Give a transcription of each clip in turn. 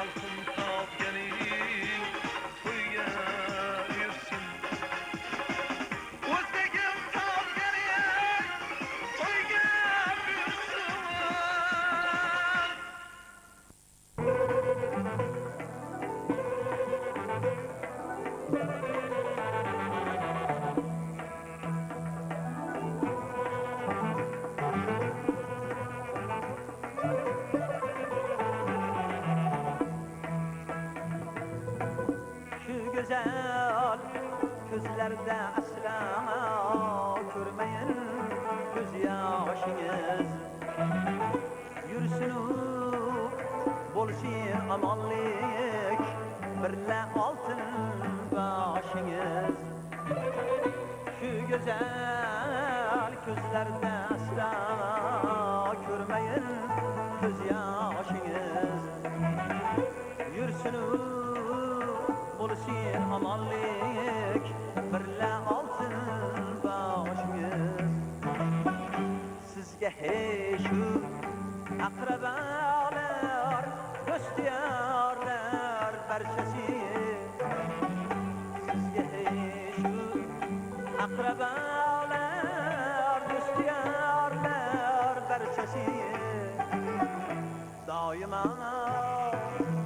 altın topganing to'yga yursin. O'zbegim topganing to'yga yursin. Şu güzel gözlerde asla görmeyin göz yaşınız. Yürüsün bolşi amanlık birle altın başınız. Şu güzel gözlerde asla görmeyin göz yaşınız. Yürüsün buluşun amanlık birle altın başınız. Sizge heşu akrabalar gösterler barchasi. Sizge heşu akrabalar gösterler barchasi. Doima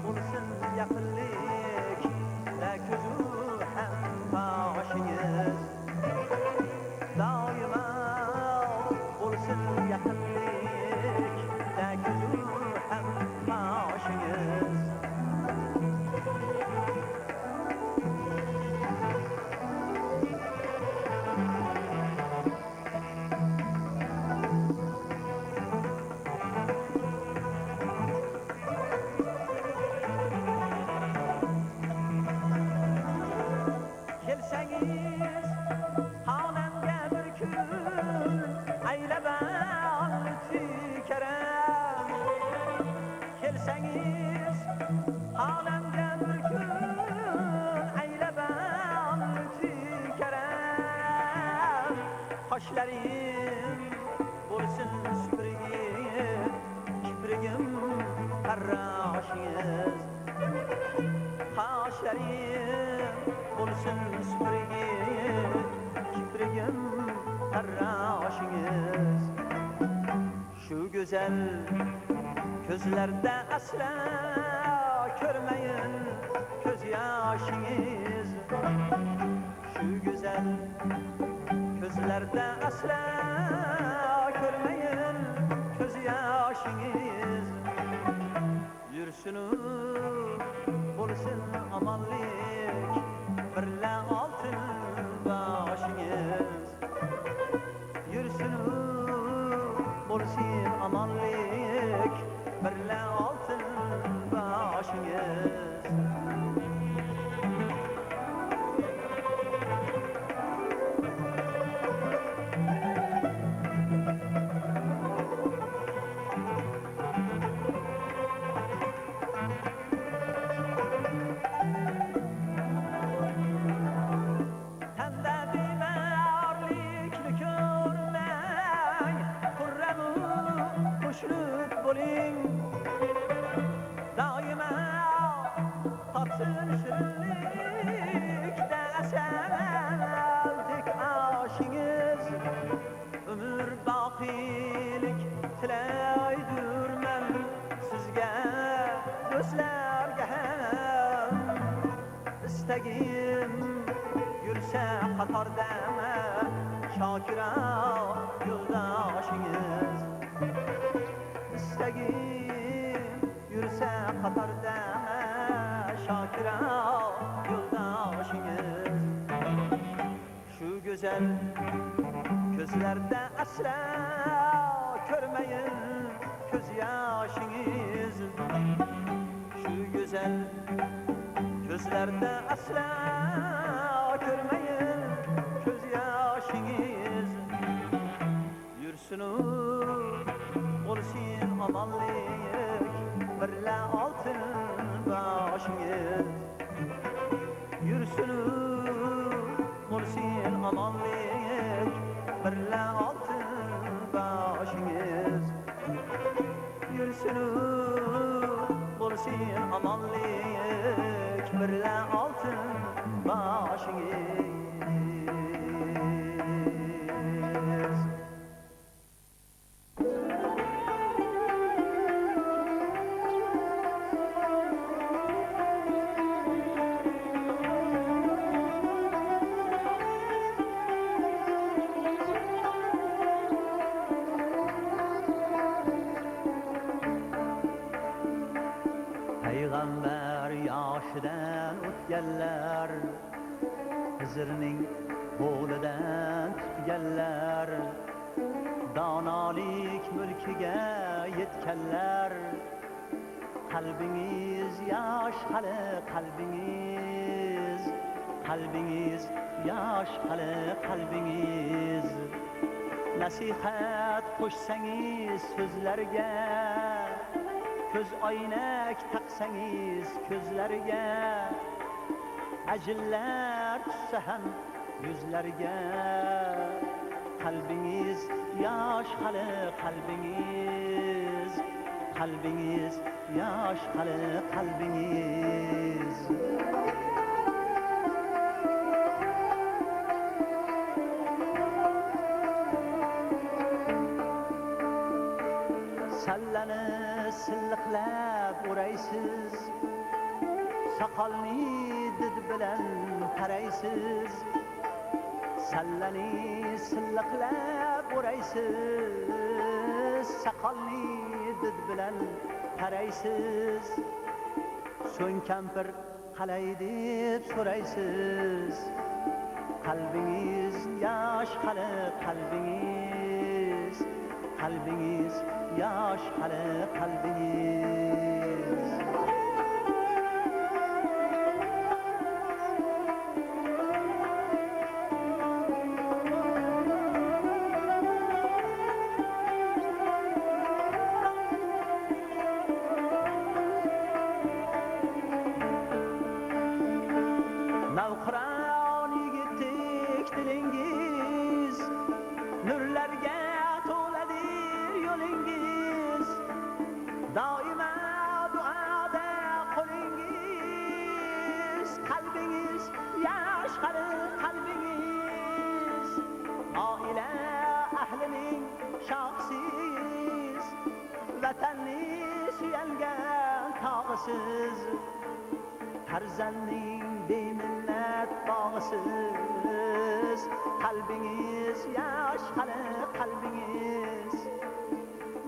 bulsin yaqinlik la ko'zu ham boshiniz. Doima bulsin yaqinlik la ko'zu ham boshiniz. Kelsangiz xonamga bir kun aylab oltikaram. Kelsangiz xonamga bir kun aylab oltikaram. Qoshlarim bo'lsin supurgim, kiprigim qaroshingiz. Qoshlarim bo'lsin supurgim, kiprigim qaroshingiz. Shu go'zal ko'zlarda asla ko'rmayin ko'z yoshingiz. Shu go'zal ko'zlarda asla ko'rmayin ko'z yoshingiz. Yursin bo'lsin amonlik birla oltin boshiniz. Yursin bo'lsin amonlik birla oltin boshiniz. Daima tatlı şirinlikte eserdik aşınız. Ömür bakilik tilaydırmem sizge gözlerge hem. İstagim yürse katarda Şakira yoldaşınız. İstagim yürse katarda Şakira yoldaşınız. Şu güzel gözlerde asla görmeyin göz yaşınız. Şu güzel gözlerde asla görmeyin göz yaşınız. Yürüsün olsun amanlık birle altın başınız. Yürüsün olsun amanlık birle altın başınız. Yürüsün olsun yursin omonlik birla oltin boshingiz. Payg'ambar yoshidan o'tganlar, Hizrning qo'lidan tutganlar, donolik mulkiga yetganlar, qalbingiz yosh hali qalbingiz, qalbingiz yosh hali qalbingiz. Nasihat qo'shsangiz so'zlarga, ko'z oynak taqsangiz ko'zlarga, ajillar tushsa ham yuzlarga, qalbingiz yosh hali qalbingiz, qalbingiz yosh hali qalbingiz. Sallani silliqlab o'raysiz, soqolni did bilan taraysiz. Sallani silliqlab o'raysiz, soqolni did bilan taraysiz. So'ng kampir qalay deb so'raysiz, qalbingiz yosh hali qalbingiz, qalbingiz yosh hali qalbingiz. Navqiron yigitdek dilingiz, nurlarga to'ladir yo'lingiz. Doimo duoda qo'lingiz, qalbingiz yosh hali qalbingiz. Oila ahlining shohsiz, vatanni suyangan tog'isiz. Farzandning beminnat bog'isiz, qalbingiz yosh hali qalbingiz.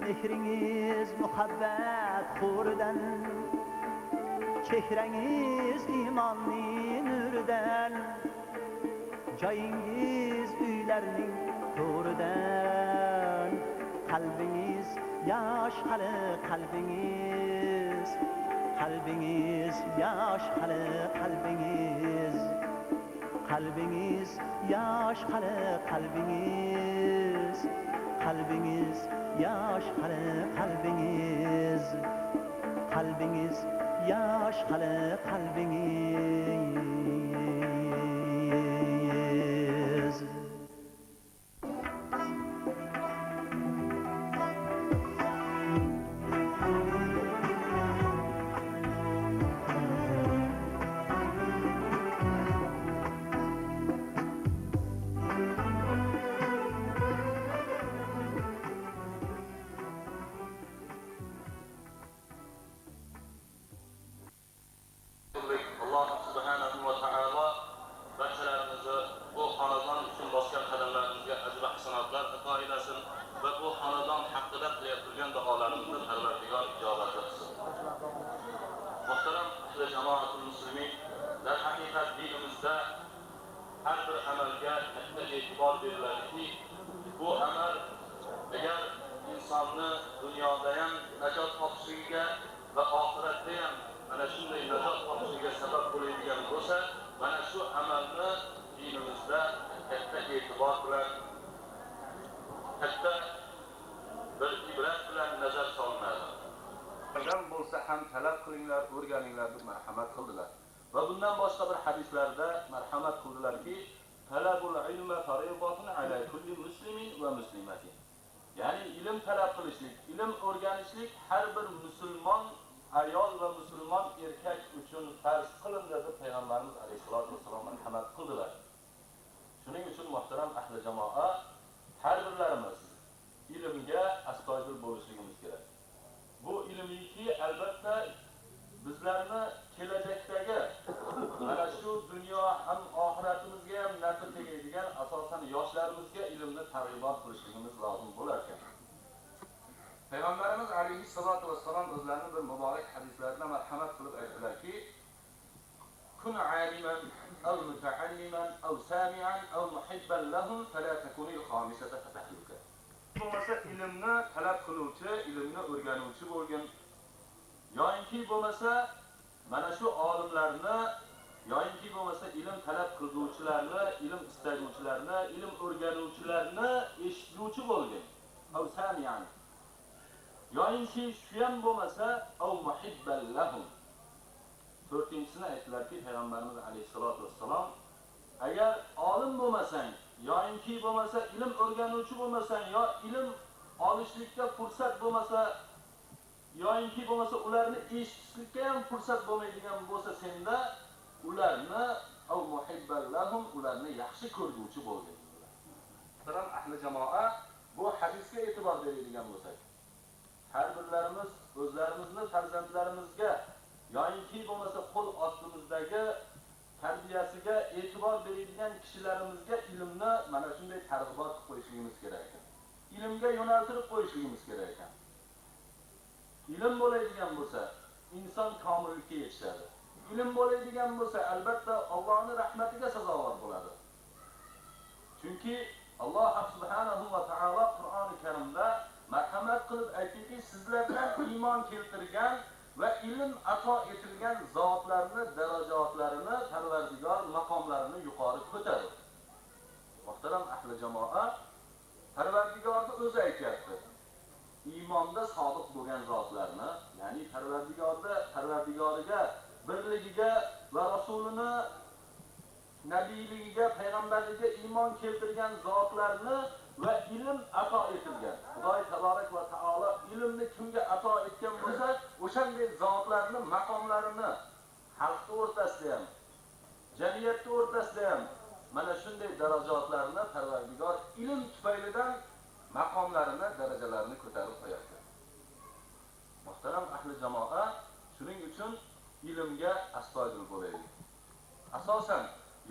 Mehringiz muhabbat huridan, chehrangiz iymonning nuridan, joyingiz uylarning to'ridan. Qalbingiz yosh hali qalbingiz, qalbingiz yosh hali qalbingiz, qalbingiz yosh hali qalbingiz, qalbingiz yosh hali qalbingiz, qalbingiz yosh hali qalbingiz. Allah subhanahu wa ta'ala barchalarimizni bu xonadon uchun bosgan qadamlarimizga ajr va hasanatlar ato eylesin va bu xonadon haqida qilayotgan duolarimizni Parvardigor ijobat qilsin. Muhtaram ahli jamoatul muslimin, dar haqiqat dinimizda har bir amalga katta e'tibor beriladiki, bu amal agar insonni dunyoda ham najot topishligiga va oxiratda ham mana shunday najot topishiga sabab bo'ladigan bo'lsa, mana shu amalni dinimizda katta e'tibor bilan, katta bir ibrat bilan nazar solinadi. Qilgan bo'lsa ham talab qilinglar, o'rganinglar deb marhamat qildilar. Va bundan boshqa bir hadislarda marhamat qildilarki, talabul ilmi fariidatun ala kulli muslimin va muslimatin. Ya'ni ilm talab qilishlik, ilm o'rganishlik har bir musulmon ayol va musulmon erkak uchun farz qilindi deb payg'ambarimiz alayhisolatu vasallam marhamat qildilar. Shuning uchun muhtaram ahli jamoa, har birlarimiz ilmga astoydil bo'lishligimiz kerak. Bu ilmiki albatta bizlarni kelajakdagi mana shu dunyo ham oxiratimizga ham nafi tegadigan asosan yoshlarimizga ilmni targ'ibot qilishligimiz lozim bo'lar ekan. Payg'ambarimiz alayhissalatu vassalom o'zlarining bir muborak hadislarida marhamat qilib aytdilarki: "Kun aliman aw muta'alliman aw sami'an aw muhibban lahum fala takunil khamisata fatahluka." Bo'lmasa ilmni talab qiluvchi, ilmni o'rganuvchi bo'lgan, yoinki bo'lmasa mana shu olimlarni, yoinki bo'lmasa ilm talab qiluvchilarni, ilm istaguvchilarni, ilm o'rganuvchilarni eshituvchi bo'lgan. Aw sami'an. Yoinki shu ham bo'lmasa aw muhibban lahum. To'rtinchisini aytdilarki payg'ambarimiz alayhisolatu vassalom, agar olim bo'lmasang, yoinki bo'lmasa ilm o'rganuvchi bo'lmasang, yo ilm olishlikka fursat bo'lmasa, yoinki bo'lmasa ularni eshitishlikka ham fursat bo'lmaydigan bo'lsa senda, ularni aw muhibban lahum, ularni yaxshi ko'rguvchi bo'lgin. Muhtaram ahli jamoa, bu hadisga e'tibor beradigan bo'lsak, har birlarimiz o'zlarimizni farzandlarimizga yoinki bo'lmasa qo'l ostimizdagi tarbiyasiga e'tibor beradigan kishilarimizga ilmni mana shunday targ'ibot qilib qo'yishimiz kerak ekan. Ilmga yo'naltirib qo'yishimiz kerak ekan. Ilm bo'ladigan bo'lsa, inson komillikka yetishadi. Ilm bo'ladigan bo'lsa, albatta Allohning rahmatiga sazovor bo'ladi. Chunki Alloh subhanahu va taolo Qur'oni Karimda marhamat qilib aytdiki, sizlardan iymon keltirgan va ilm ato etilgan zotlarni darajatlarini, Parvardigor maqomlarini yuqori ko'tardi. Muhtaram ahli jamoa, Parvardigorni o'zi aytayapti. Iymonda sodiq bo'lgan zotlarni, ya'ni Parvardigoriga, birligiga va rasulini nabiyligiga, payg'ambarligiga iymon keltirgan zotlarni va ilm ato etilgan. Xudoy taborak va taolo ilmni kimga ato etgan bo'lsa, o'shanday zotlarni maqomlarini xalq o'rtasida ham, jamiyat o'rtasida ham mana shunday darajatlarni Parvardigor ilm tufaylidan maqomlarini, darajalarini ko'tarib qo'yadi. Muhtaram ahli jamoa, shuning uchun ilmga astoydil bo'laylik. Asosan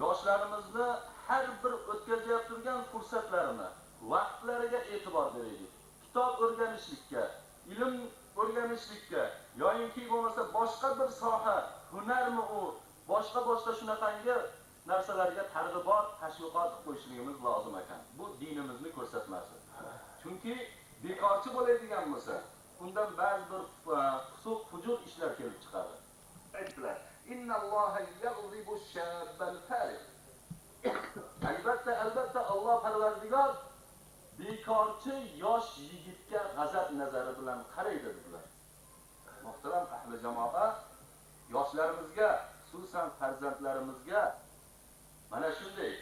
yoshlarimizni har bir o'tkazib turgan fursatlarini, vaqtlariga e'tibor beraylik. Kitob o'rganishlikka, ilm o'rganishlikka, yoinki bo'lmasa boshqa bir soha, hunarmi u, boshqa shunaqangi narsalarga targ'ibot, tashviqot qo'yishligimiz lozim ekan. Bu dinimizni ko'rsatmasi. Chunki bekorchi bo'ladigan bo'lsa, undan ba'zi bir fusuq, fujur ishlar kelib chiqadi. Aytdilar: "Innalloha yaghzibu shabbal farig." Albatta Alloh Parvardigor bekorchi yosh yigitga g'azab nazari bilan qaraydi dedilar. Muhtaram ahli jamoa, yoshlarimizga, xususan farzandlarimizga mana shunday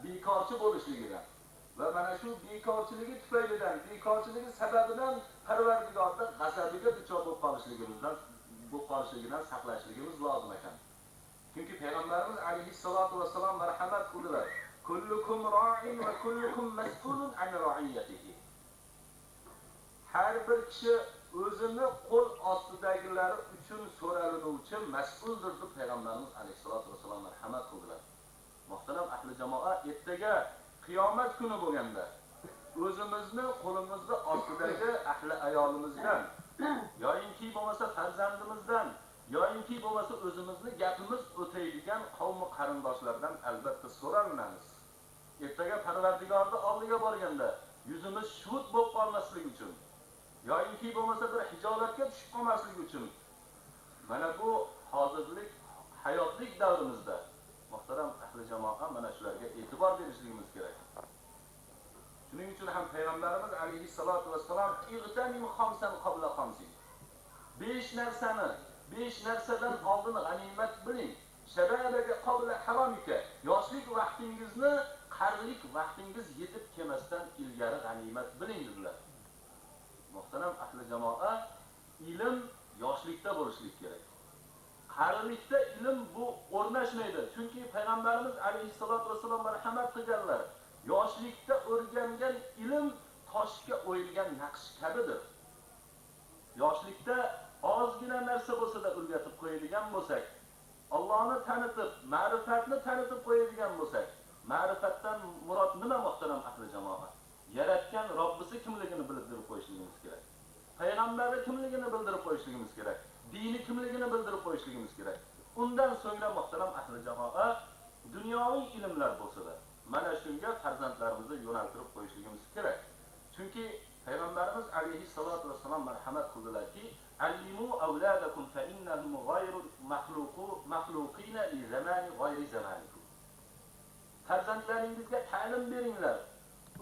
bekorchi bo'lishligidan va mana shu bekorchiligi tufaylidan, bekorchiligi sababidan Parvardigorda g'azabiga duchor bo'lib qolishligidan saqlashligimiz lozim ekan. Chunki payg'ambarimiz alayhissalatu vassalom marhamat qildilar: "Kullukum ra'in va kullukum mas'ulun an ra'iyatihi." Har bir kishi o'zini qo'l ostidagilari uchun so'raluvchi mas'uldir deb payg'ambarimiz alayhissalatu vassalom marhamat qildilar. Muhtaram ahli jamoa, ertaga qiyomat kuni bo'lganda o'zimizni qo'limizda ostidagi ahli ayolimizdan, yoinki bo'lmasa farzandimizdan, yoinki bo'lmasa o'zimizni gapimiz o'taydigan qavm qarindoshlardan albatta so'ralinamiz. Ertaga Parvardigorni oldiga borganda yuzimiz shuvut bo'lib qolmasligi uchun, yoinki bo'lmasa bir hijolatga tushib qolmaslik uchun, mana bu hozirlik hayotlik davrimizda muhtaram ahli jamoa mana shularga e'tibor berishligimiz kerak. Shuning uchun ham payg'ambarimiz alayhissalatu vassalom "Ig'tanim khamsan qabla khamsin." 5 narsadan oldin g'animat biling. Shababaga qabla haromika. Yoshlik vaqtingizni qarlik vaqtingiz yetib kelmasdan ilgari g'animat biling dedilar. Muhtaram ahli jamoa, ilm yoshlikda bo'lishlik kerak. Qarilikda ilm bu o'rnashmaydi. Chunki payg'ambarimiz alayhisolatu vasallam marhamat qilganlar. Yoshlikda o'rgangan ilm toshga o'yilgan naqsh kabidir. Yoshlikda ozgina narsa bo'lsa-da o'rgatib qo'yadigan bo'lsak, Allohni tanitib, ma'rifatni tanitib qo'yadigan bo'lsak, ma'rifatdan murod nima muhtaram ahli jamoat? Yaratgan Robbisi kimligini bildirib qo'yishligimiz kerak. Payg'ambari kimligini bildirib qo'yishligimiz kerak. Dini kimligini bildirib qo'yishligimiz kerak. Undan so'ngra muhtaram ahli jamoat, dunyoviy ilmlar bo'lsa-da, mana shunga farzandlarimizni yo'naltirib qo'yishligimiz kerak. Chunki payg'ambarimiz alayhissalatu vassalam marhamat qildilarki, "Allimu awladakum fa innahum ghayru makhluqina li zamani ghayri zamanikum." Farzandlaringizga ta'lim beringlar.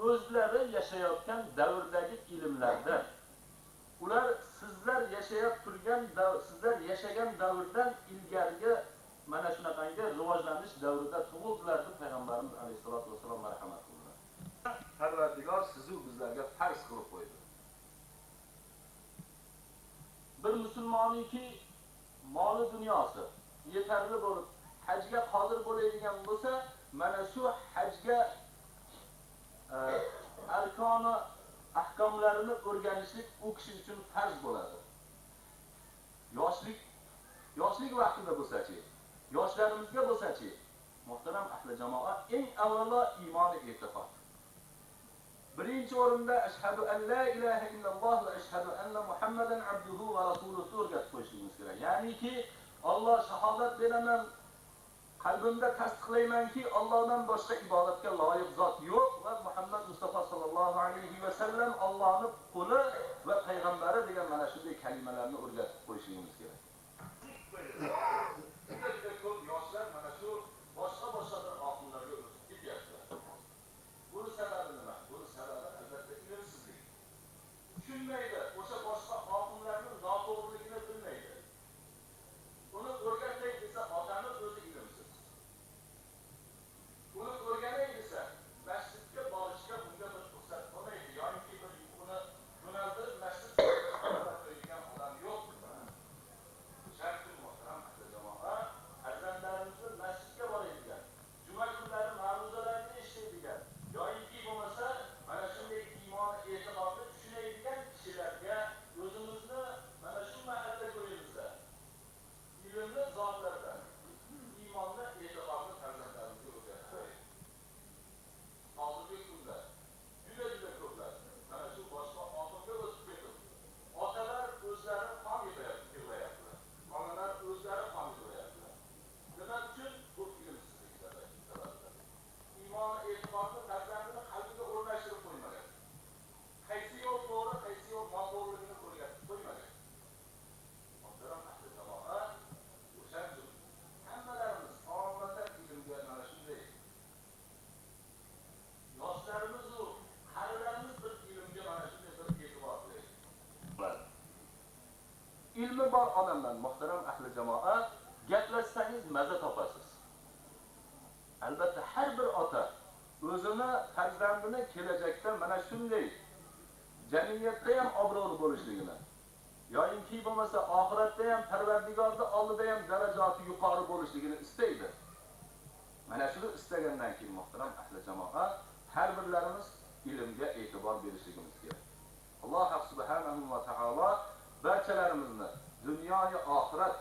O'zlari yashayotgan davrdagi ilmlardan. Ular sizlar yashayib turgan sizlar yashagan davrdan ilgarigi mana shunaqangi rivojlanish davrida tug'ildilar deb payg'ambarimiz alayhisolatu vassalam marhamat qildilar. Parvardigor sizni bizlarga farz qilib qo'ydi. Bir musulmoniki moli dunyosi yetarli bo'lib hajga qodir bo'ladigan bo'lsa, mana shu hajga arkoni ahkomlarini o'rganishlik u kishi uchun farz bo'ladi. Yoshlik vaqtida bo'lsa-chi, yoshlarimizga bo'lsa-chi, muhtaram ahli jamoat, eng avvalo iymoni e'tiqod. Birinchi o'rinda ashhadu an la ilaha illalloh va ashhadu anna Muhammadan abduhu va rasuluhu o'rgatib qo'yishimiz kerak. Ya'niki Alloh shahodat beraman, qalbimda tasdiqlaymanki Allohdan boshqa ibodatga loyiq zot yo'q va Muhammad Mustafa sallallohu alayhi va sallam Allohning quli va payg'ambari degan mana shunday kalimalarni o'rgatib qo'yishimiz kerak. Juda ko'p yoshlar mana shu boshqa bir oqimlarga o'tib ketyapti. Buni sababi nima? Buni sababi albatta ilmsizlik. Tushunmaydi, o'sha boshqa oqimlarning noto'g'riligini bilmaydi. Uni o'rgatay desa, otani o'zi ilmsiz. Uni o'rganay desa, masjidga borishga bunga bir fursat bo'lmaydi. Yoki bir uni yo'naltirib masjidga qo'ygan odam yo'q. Shartli muhtaram ahli jamoat, farzandlarimizni masjidga boradigan, juma kunlari ma'ruzalarni eshitadigan, yoki bo'lmasa mana shunday iymoni e'tiqodni tushunadigan kishilarga o'zimizni mana shu mahalla ko'yimizda ilmli zotlardan iymonni e'tiqodni farzandlarimizga o'rgatib hozirgi kunda juda ko'plar mana shu boshqa oqimga o'tib ketib, otalar o'zlari qon yig'layaptilar, onalar o'zlari qon yig'layaptilar. Nima uchun? Bu ilmsizlik sababida. Iymoni e'tiqodni farzandini qalbiga o'rnashtirib qo'ymagan. Qaysi yo'l to'g'ri, qaysi yo'l noto'g'riligini o'rgatib qo'ymagan. Muhtaram ahli jamoat, o'sha uchun hammalarimiz ommatan ilmga mana shunday yoshlarimiz u qarilarimiz bir ilmga mana shunday bir e'tibor beradi. Ilmi bor odamdan muhtaram ahli jamoat gaplashsangiz maza topasiz. Albatta har bir ota o'zini farzandini kelajakda mana shunday jamiyatda ham obro'li bo'lishligini, yoki bo'lmasa oxiratda ham Parvardigorning oldida ham darajati yuqori bo'lishligini istaydi. Mana shuni istagandan keyin muhtaram ahli jamoat har birlarimiz ilmga e'tibor berishligimiz kerak. Alloh subhanahu va taolo barchalarimizni dunyoyu oxirat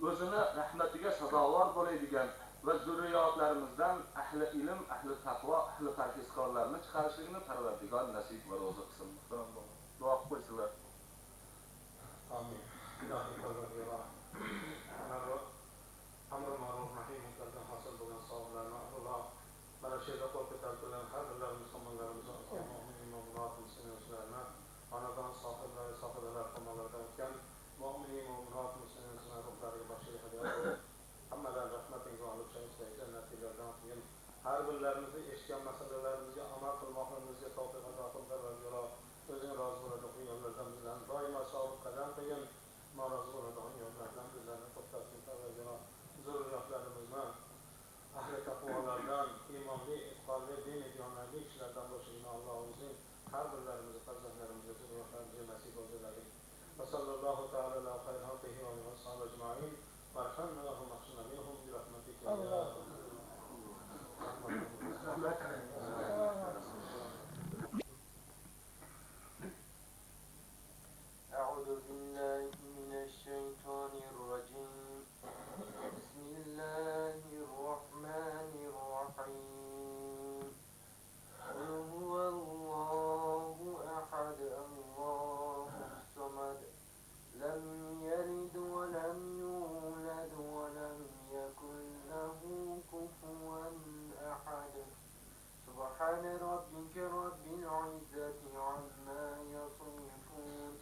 o'zini rahmatiga sazovor bo'ladigan va zurriyotlarimizdan ahli ilm, ahli taqvo, ahli parhezkorlarni chiqarishligini Parvardigor nasib va ro'zi qilsin. Duo qilib qo'ysinlar. Amin. Ilohiy Parvardigor, amr ma'ruf nahiy munkardan hosil bo'lgan savoblarni Alloh mana shu yerda qo'l ko'targan har bir musulmonlarimiz mo'min mo'minat muslimonlarni onadan sohiblari sohibalar tomonlaridan o'tgan mo'min mo'minat muslimonlar ruhlariga baxshaylik qilib hammadan rahmatingizni olib shayxday jannatlardan qilgin. Har birlarimizni eshitgan masalalarimizga amal qilmoqligimizga tavfiq ato qil Parvardigor. O'zing rozi bo'ladigan yo'llardan bizlarni doimo sobit qadam qilgin. Norozi bo'ladigan yo'llardan bizlarni to'xtatgin Parvardigor. Zurriyotlarimizni ahli taqvolardan, iymonli, e'tiqodli, dini diyonali kishilardan bo'lishini Alloh o'zing har birlarimizni farzandlarimizga zurriyotlarimizga nasib qilgin. وصلى الله تعالى على خير خلقه وعلى أصحابه أجمعين وارحمنا اللهم اغفر منهم برحمتك يا أعوذ بالله من الشيطان الرجيم بسم الله الرحمن الرحيم قل هو الله أحد الله الصمد لم يلد ولم يولد ولم يكن له كفوا أحد سبحان ربك رب العزة عما يصفون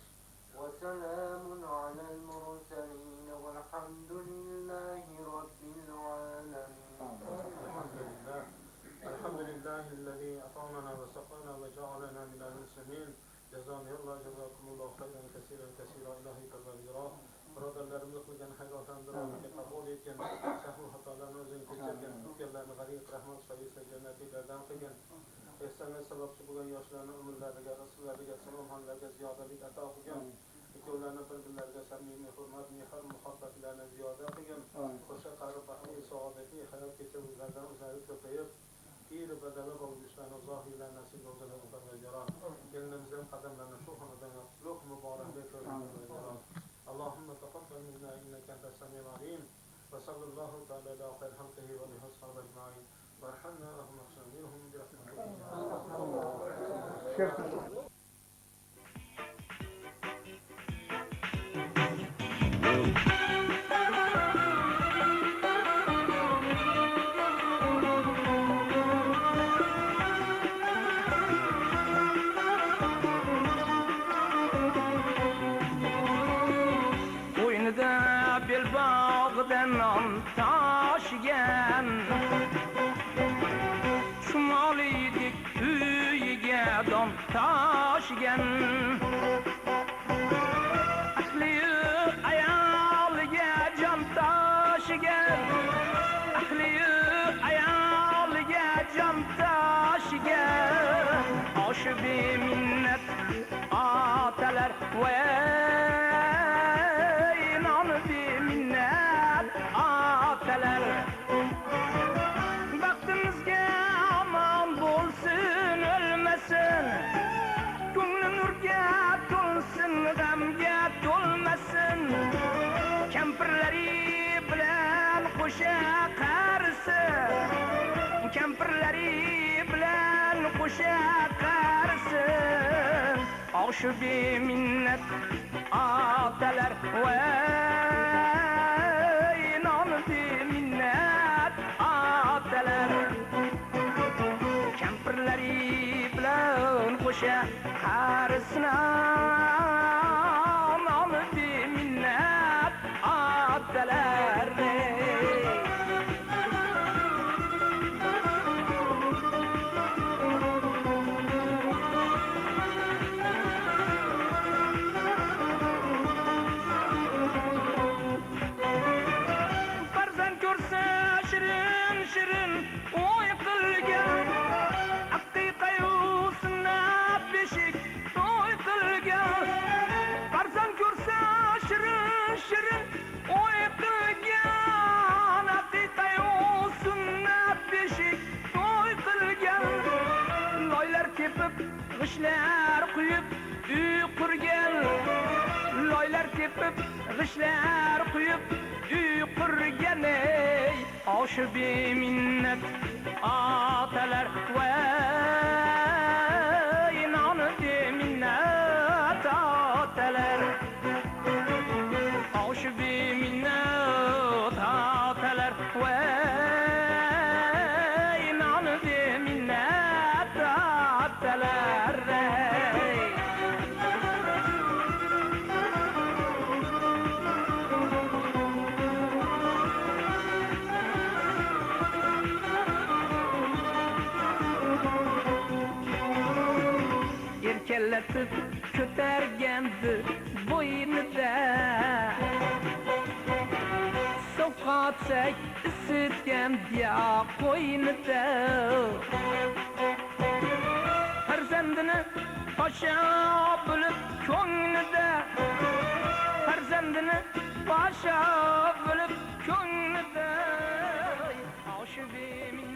وسلام على المرسلين والحمد لله رب العالمين. الحمد لله الذي أطعمنا وسقانا وجعلنا من المسلمين جزانا الله جزاكم الله خيرا كثيرا كثيرا إلهي كالغيرا birodarlarimiz qilgan xayrotlarni qabul etgan, sahv xatolarni o'zing kechirgan, o'tganlarni g'arib rahmat soyasida jannatlardan qilgan, ehsonga sababchi bo'lgan yoshlarni umrlariga, rizqlariga, salomxonlarga ziyodalik ato qilgan, ikkovlarni bir-birlariga samimiy hurmat, mehr, muhabbatlarni ziyoda qilgan, o'sha qarib baxtli, saodatli hayot kechiruvlardan o'zlari ko'payib, pir badali bo'lishlarni zohirlar nasib bo'lganlar Parvardigor. Elimizdan qadamlarni shu xonadan qutlug' muboraklik qilgan. اللهم تقبل منا انك انت السميع العليم وصلى الله تعالى على خير خلقه وعلى اصحابه اجمعين وارحمنا اللهم اغفر منهم برحمتك. Bağdan taşıyan Şumalıydık üyüge don taşıyan Akliyi ayalıge can taşıyan Akliyi ayalıge can taşıyan Aşı bir minnet atalar ve Baktımızga aman bulsun ölmesin Gönlün nurga tulsun gamga tulmasın Kempirleri bilen qo'sha qarisi Kempirleri bilen qo'sha qarisi Oşu bir minnet atalar ve Kempirleri bilen qo'sha qarisina nomidi minnat otalar Farzand ko'rsa shirin shirin o'y qilgan Farzand ko'rsa shirin shirin o'y qilgan Aqiqayu sunnat beshik to'y qilgan Loylar tepib g'ishlar quyib uy qurgan Loylar tepib g'ishlar quyib uy qurgan Oshi beminnat otalar va Oşu bir minnet atalar ve inanı bir minnet atalar Erkeletip kötergendi boynida Sovqatsak isitgan diya qo'ynida Farzandini podsho bilib ko'nglida kendini başa bulup könlüde aşı bemin